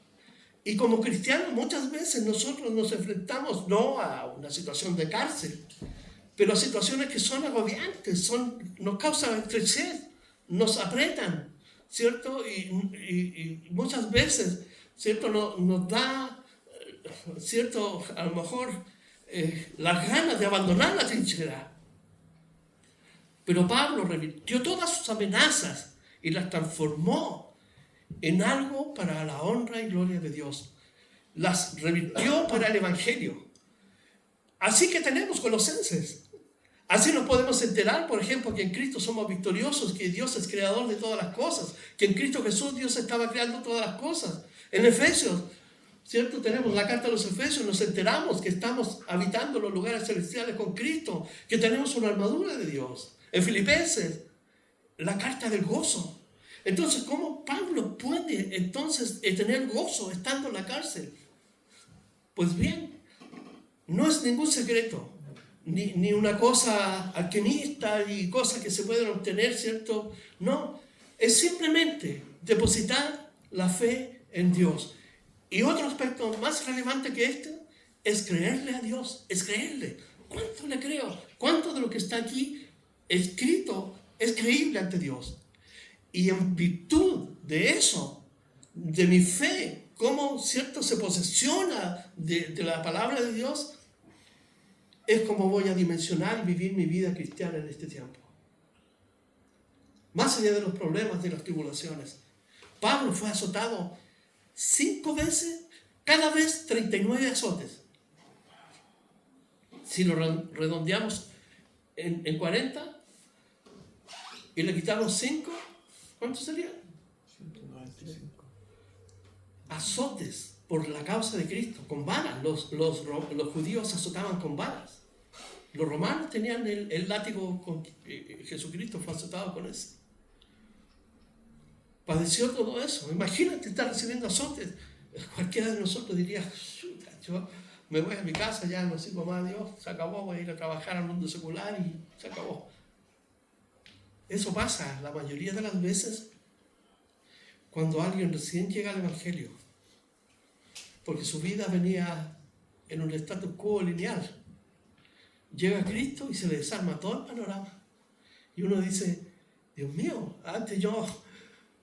S1: Y como cristianos muchas veces nosotros nos enfrentamos no a una situación de cárcel, pero a situaciones que son agobiantes, nos causan estrechez, nos apretan, ¿cierto? Y muchas veces, ¿cierto? Nos da, ¿cierto? A lo mejor las ganas de abandonar la trinchera. Pero Pablo revirtió todas sus amenazas y las transformó en algo para la honra y gloria de Dios. Las revirtió para el Evangelio. Así que tenemos Colosenses. Así nos podemos enterar, por ejemplo, que en Cristo somos victoriosos, que Dios es creador de todas las cosas, que en Cristo Jesús Dios estaba creando todas las cosas. En Efesios, ¿cierto? Tenemos la carta de los Efesios, nos enteramos que estamos habitando los lugares celestiales con Cristo, que tenemos una armadura de Dios. En Filipenses, la carta del gozo. Entonces, ¿cómo Pablo puede entonces tener gozo estando en la cárcel? Pues bien, no es ningún secreto. Ni una cosa alquimista y cosas que se pueden obtener, ¿cierto? No, es simplemente depositar la fe en Dios. Y otro aspecto más relevante que este es creerle a Dios, es creerle. ¿Cuánto le creo? ¿Cuánto de lo que está aquí escrito es creíble ante Dios? Y en virtud de eso, de mi fe, cómo, ¿cierto?, se posesiona de la palabra de Dios, es como voy a dimensionar y vivir mi vida cristiana en este tiempo. Más allá de los problemas, de las tribulaciones. Pablo fue azotado 5 veces, cada vez 39 azotes. si lo redondeamos en 40 y le quitamos 5, ¿cuánto sería?
S2: 195.
S1: Azotes por la causa de Cristo, con varas. Los judíos azotaban con varas. Los romanos tenían el látigo con Jesucristo, fue azotado con ese. Padeció todo eso. Imagínate estar recibiendo azotes. Cualquiera de nosotros diría, yo me voy a mi casa, ya no sirvo más a Dios, se acabó, voy a ir a trabajar al mundo secular y se acabó. Eso pasa la mayoría de las veces cuando alguien recién llega al Evangelio, porque su vida venía en un status quo lineal. Llega a Cristo y se le desarma todo el panorama. Y uno dice, Dios mío, antes yo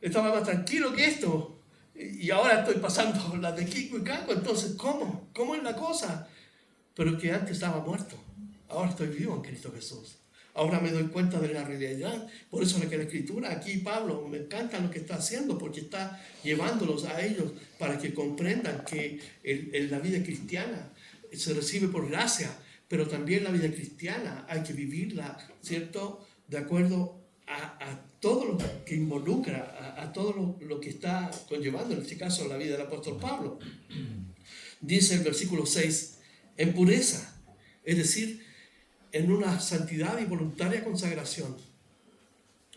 S1: estaba más tranquilo que esto. Y ahora estoy pasando las de Kiko y Caco. Entonces, ¿cómo? ¿Cómo es la cosa? Pero que antes estaba muerto. Ahora estoy vivo en Cristo Jesús. Ahora me doy cuenta de la realidad. Por eso es que la Escritura, aquí Pablo, me encanta lo que está haciendo, porque está llevándolos a ellos para que comprendan que la vida cristiana se recibe por gracia, pero también la vida cristiana hay que vivirla, ¿cierto? De acuerdo a todo lo que involucra, a todo lo que está conllevando, en este caso, la vida del apóstol Pablo. Dice el versículo 6, en pureza, es decir, en una santidad y voluntaria consagración.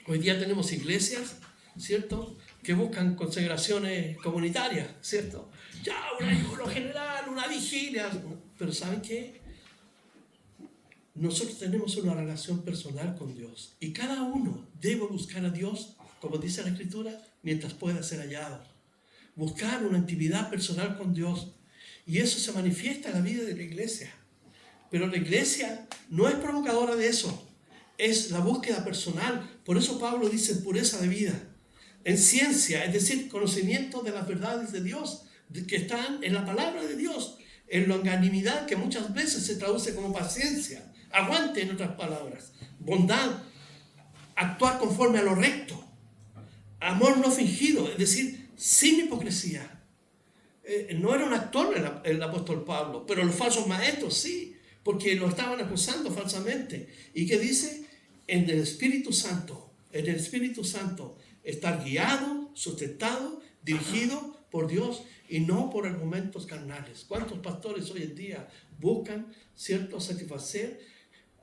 S1: Hoy día tenemos iglesias, ¿cierto?, que buscan consagraciones comunitarias, ¿cierto? Ya, un ayuno general, una vigilia. Pero ¿saben qué? Nosotros tenemos una relación personal con Dios y cada uno debe buscar a Dios, como dice la Escritura, mientras pueda ser hallado. Buscar una intimidad personal con Dios, y eso se manifiesta en la vida de la iglesia. Pero la iglesia no es provocadora de eso, es la búsqueda personal. Por eso Pablo dice pureza de vida, en ciencia, es decir, conocimiento de las verdades de Dios, que están en la palabra de Dios, en longanimidad, que muchas veces se traduce como paciencia, aguante, en otras palabras, bondad, actuar conforme a lo recto, amor no fingido, es decir, sin hipocresía. No era un actor el apóstol Pablo, pero los falsos maestros sí, porque lo estaban acusando falsamente. ¿Y qué dice? En el Espíritu Santo, estar guiado, sustentado, dirigido por Dios y no por argumentos carnales. ¿Cuántos pastores hoy en día buscan, cierto, satisfacer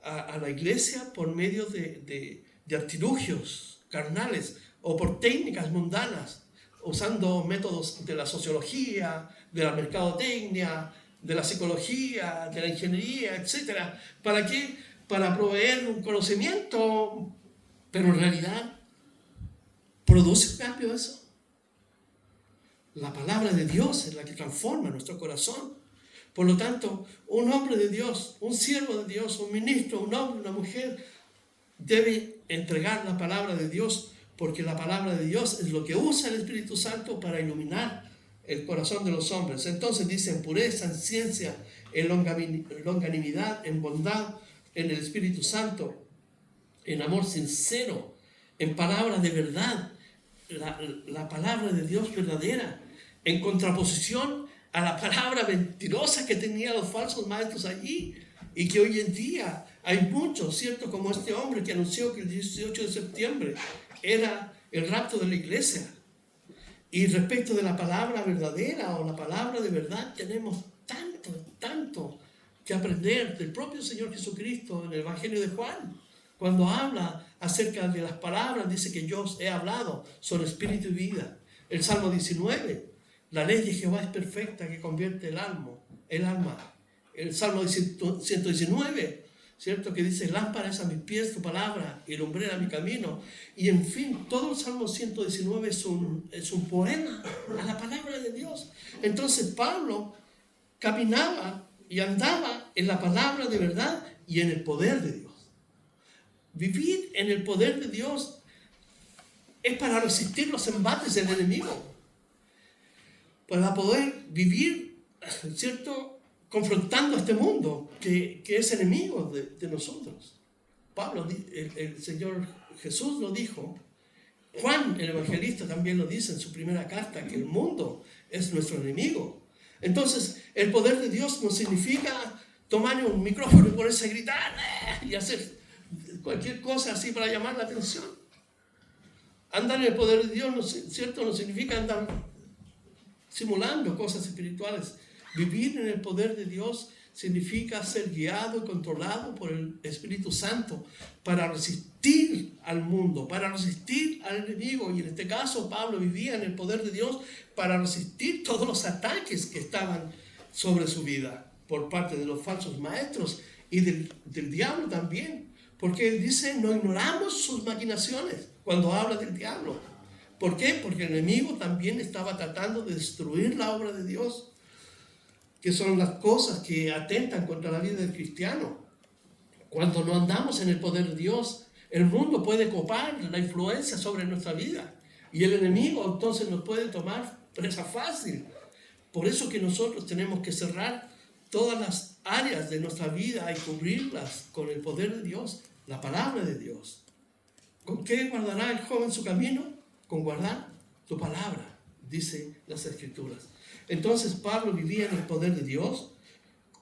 S1: a la iglesia por medio de artilugios carnales o por técnicas mundanas, usando métodos de la sociología, de la mercadotecnia, de la psicología, de la ingeniería, etc.? ¿Para qué? Para proveer un conocimiento, pero en realidad, ¿produce un cambio eso? La palabra de Dios es la que transforma nuestro corazón. Por lo tanto, un hombre de Dios, un siervo de Dios, un ministro, un hombre, una mujer, debe entregar la palabra de Dios, porque la palabra de Dios es lo que usa el Espíritu Santo para iluminar el corazón de los hombres. Entonces dice en pureza, en ciencia, en longanimidad, en bondad, en el Espíritu Santo, en amor sincero, en palabra de verdad, la palabra de Dios verdadera, en contraposición a la palabra mentirosa que tenían los falsos maestros allí, y que hoy en día hay muchos, ¿cierto? Como este hombre que anunció que el 18 de septiembre era el rapto de la iglesia. Y respecto de la palabra verdadera o la palabra de verdad, tenemos tanto que aprender del propio Señor Jesucristo en el Evangelio de Juan. Cuando habla acerca de las palabras, dice que yo os he hablado, son espíritu y vida. El Salmo 19, la ley de Jehová es perfecta, que convierte el alma. El Salmo 119, ¿cierto? Que dice, lámpara es a mis pies tu palabra y lumbrera mi camino. Y en fin, todo el Salmo 119 es un poema a la palabra de Dios. Entonces Pablo caminaba y andaba en la palabra de verdad y en el poder de Dios. Vivir en el poder de Dios es para resistir los embates del enemigo, para poder vivir, ¿cierto?, confrontando a este mundo que es enemigo de nosotros. Pablo, el Señor Jesús lo dijo. Juan, el evangelista, también lo dice en su primera carta, que el mundo es nuestro enemigo. Entonces, el poder de Dios no significa tomar un micrófono y ponerse a gritar y hacer cualquier cosa así para llamar la atención. Andar en el poder de Dios, ¿cierto? No significa andar simulando cosas espirituales. Vivir en el poder de Dios significa ser guiado y controlado por el Espíritu Santo para resistir al mundo, para resistir al enemigo. Y en este caso Pablo vivía en el poder de Dios para resistir todos los ataques que estaban sobre su vida por parte de los falsos maestros y del diablo también. Porque él dice, no ignoramos sus maquinaciones cuando habla del diablo. ¿Por qué? Porque el enemigo también estaba tratando de destruir la obra de Dios, que son las cosas que atentan contra la vida del cristiano. Cuando no andamos en el poder de Dios, el mundo puede copar la influencia sobre nuestra vida y el enemigo entonces nos puede tomar presa fácil. Por eso que nosotros tenemos que cerrar todas las áreas de nuestra vida y cubrirlas con el poder de Dios, la palabra de Dios. ¿Con qué guardará el joven su camino? Con guardar tu palabra, dice las Escrituras. Entonces Pablo vivía en el poder de Dios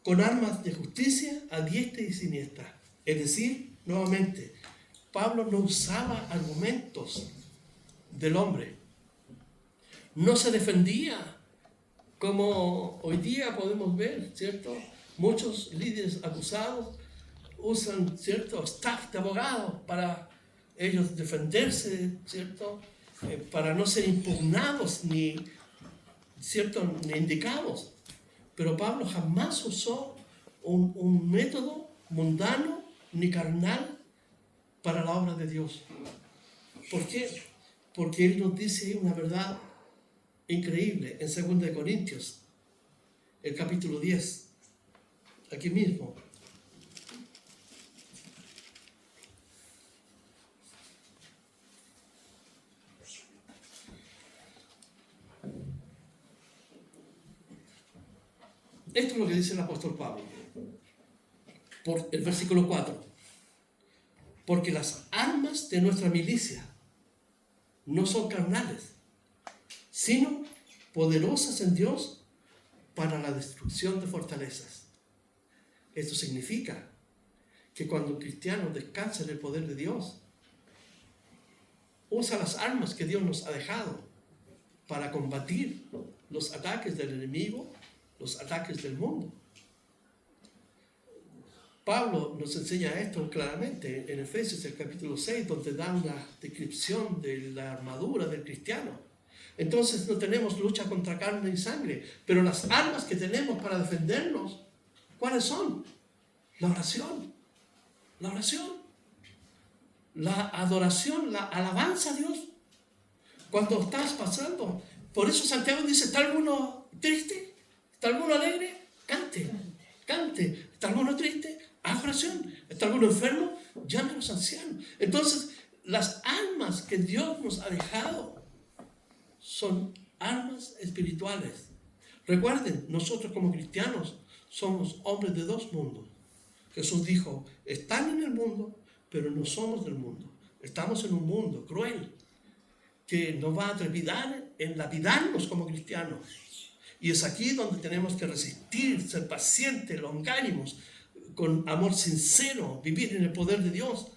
S1: con armas de justicia a diestra y siniestra. Es decir, nuevamente, Pablo no usaba argumentos del hombre. No se defendía como hoy día podemos ver, ¿cierto? Muchos líderes acusados usan, ¿cierto?, staff de abogados para ellos defenderse, ¿cierto?, para no ser impugnados ni, ¿cierto?, ni indicados. Pero Pablo jamás usó un método mundano ni carnal para la obra de Dios. ¿Por qué? Porque él nos dice una verdad increíble en 2 Corintios, el capítulo 10, aquí mismo. Esto es lo que dice el apóstol Pablo, por el versículo 4. Porque las armas de nuestra milicia no son carnales, sino poderosas en Dios para la destrucción de fortalezas. Esto significa que cuando un cristiano descansa en el poder de Dios, usa las armas que Dios nos ha dejado para combatir los ataques del enemigo, los ataques del mundo. Pablo nos enseña esto claramente en Efesios, el capítulo 6, donde da una descripción de la armadura del cristiano. Entonces no tenemos lucha contra carne y sangre, pero las armas que tenemos para defendernos, ¿cuáles son? La oración, la adoración, la alabanza a Dios. Cuando estás pasando, por eso Santiago dice, ¿está alguno triste? ¿Está alguno alegre? Cante. ¿Está alguno triste? Haz oración. ¿Está alguno enfermo? Llame a los ancianos. Entonces, las armas que Dios nos ha dejado son armas espirituales. Recuerden, nosotros como cristianos somos hombres de dos mundos. Jesús dijo, están en el mundo, pero no somos del mundo. Estamos en un mundo cruel que nos va a trepidar en lapidarnos como cristianos. Y es aquí donde tenemos que resistir, ser pacientes, longánimos, con amor sincero, vivir en el poder de Dios.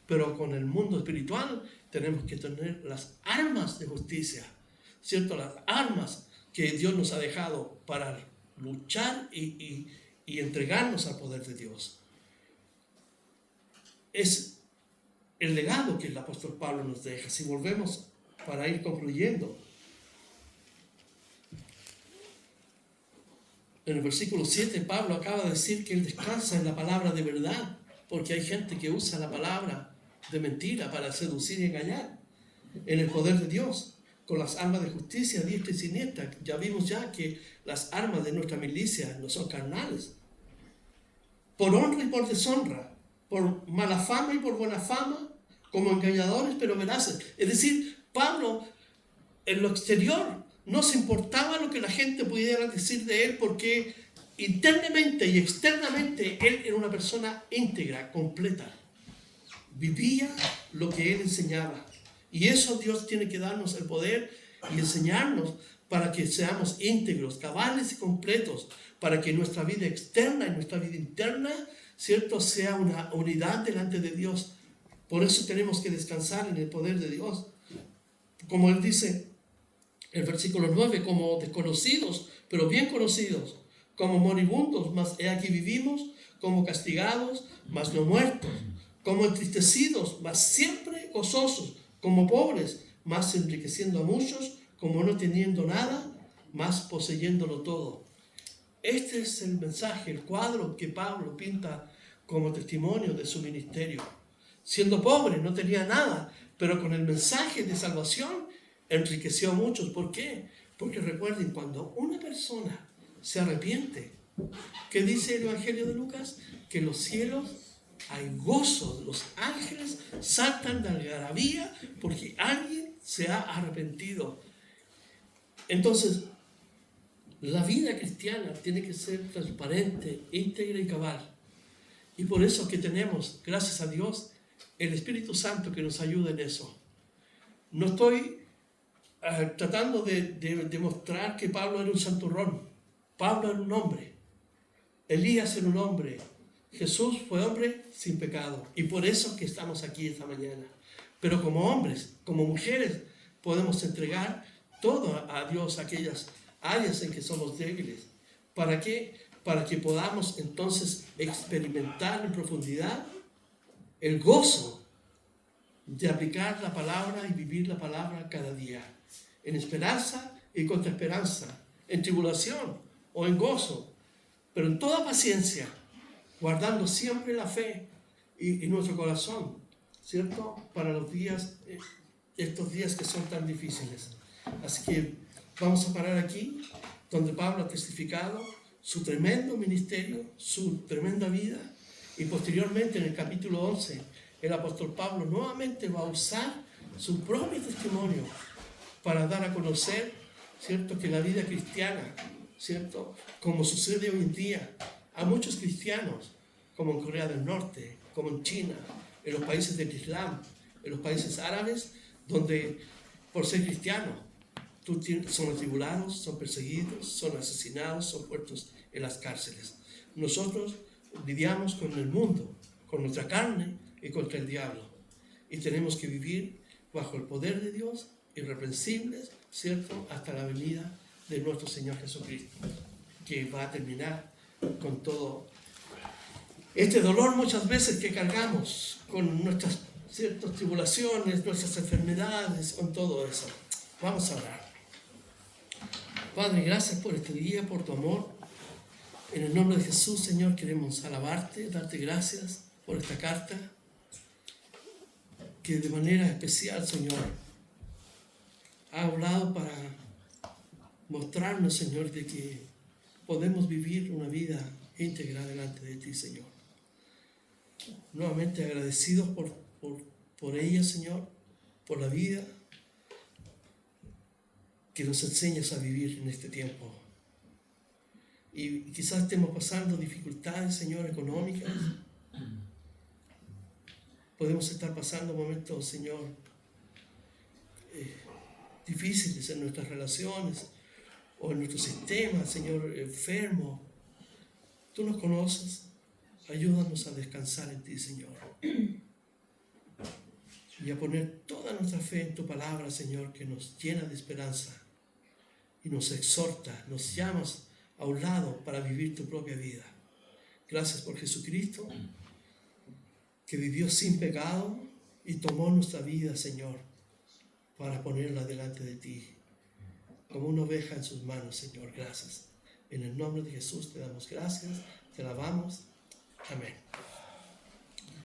S1: Pero con el mundo espiritual tenemos que tener las armas de justicia, ¿cierto? Las armas que Dios nos ha dejado para luchar y entregarnos al poder de Dios. Es el legado que el apóstol Pablo nos deja. Si volvemos para ir concluyendo, en el versículo 7, Pablo acaba de decir que él descansa en la palabra de verdad, porque hay gente que usa la palabra de mentira para seducir y engañar. En el poder de Dios, con las armas de justicia, diestra y siniestra. Ya vimos ya que las armas de nuestra milicia no son carnales. Por honra y por deshonra, por mala fama y por buena fama, como engañadores pero veraces. Es decir, Pablo, en lo exterior, no se importaba lo que la gente pudiera decir de él, porque internamente y externamente él era una persona íntegra, completa. Vivía lo que él enseñaba. Y eso Dios tiene que darnos el poder y enseñarnos para que seamos íntegros, cabales y completos, para que nuestra vida externa y nuestra vida interna, ¿cierto?, sea una unidad delante de Dios. Por eso tenemos que descansar en el poder de Dios. Como Él dice, el versículo 9, como desconocidos, pero bien conocidos, como moribundos, mas he aquí vivimos, como castigados, mas no muertos, como entristecidos, mas siempre gozosos, como pobres, mas enriqueciendo a muchos, como no teniendo nada, mas poseyéndolo todo. Este es el mensaje, el cuadro que Pablo pinta como testimonio de su ministerio. Siendo pobre, no tenía nada, pero con el mensaje de salvación enriqueció a muchos. ¿Por qué? Porque recuerden, cuando una persona se arrepiente, ¿qué dice el Evangelio de Lucas? Que en los cielos hay gozo, los ángeles saltan de algarabía porque alguien se ha arrepentido. Entonces, la vida cristiana tiene que ser transparente, íntegra y cabal. Y por eso que tenemos, gracias a Dios, el Espíritu Santo que nos ayuda en eso. No estoy tratando de demostrar que Pablo era un santurrón. Pablo era un hombre. Elías era un hombre. Jesús fue hombre sin pecado. Y por eso que estamos aquí esta mañana. Pero como hombres, como mujeres, podemos entregar todo a Dios, aquellas áreas en que somos débiles. ¿Para qué? Para que podamos entonces experimentar en profundidad el gozo de aplicar la palabra y vivir la palabra cada día, en esperanza y contra esperanza, en tribulación o en gozo, pero en toda paciencia, guardando siempre la fe y nuestro corazón, ¿cierto?, para los días, estos días que son tan difíciles. Así que vamos a parar aquí, donde Pablo ha testificado su tremendo ministerio, su tremenda vida, y posteriormente en el capítulo 11, el apóstol Pablo nuevamente va a usar su propio testimonio para dar a conocer, ¿cierto?, que la vida cristiana, ¿cierto?, como sucede hoy en día a muchos cristianos, como en Corea del Norte, como en China, en los países del Islam, en los países árabes, donde por ser cristiano son atribulados, son perseguidos, son asesinados, son puestos en las cárceles. Nosotros lidiamos con el mundo, con nuestra carne y contra el diablo. Y tenemos que vivir bajo el poder de Dios, irreprensibles, ¿cierto?, hasta la venida de nuestro Señor Jesucristo, que va a terminar con todo este dolor muchas veces que cargamos, con nuestras ciertas tribulaciones, nuestras enfermedades, con todo eso. Vamos a orar. Padre, gracias por este día, por tu amor. En el nombre de Jesús, Señor, queremos alabarte, darte gracias por esta carta, que de manera especial, Señor, ha hablado para mostrarnos, Señor, de que podemos vivir una vida íntegra delante de ti, Señor. Nuevamente agradecidos por ella, Señor, por la vida que nos enseñas a vivir en este tiempo. Y quizás estemos pasando dificultades, Señor, económicas. Podemos estar pasando momentos, Señor, difíciles en nuestras relaciones o en nuestro sistema, Señor, enfermo. Tú nos conoces. Ayúdanos a descansar en ti, Señor. Y a poner toda nuestra fe en tu palabra, Señor, que nos llena de esperanza y nos exhorta, nos llamas a un lado para vivir tu propia vida. Gracias por Jesucristo, que vivió sin pecado y tomó nuestra vida, Señor, para ponerla delante de ti, como una oveja en sus manos, Señor. Gracias. En el nombre de Jesús te damos gracias, te alabamos. Amén.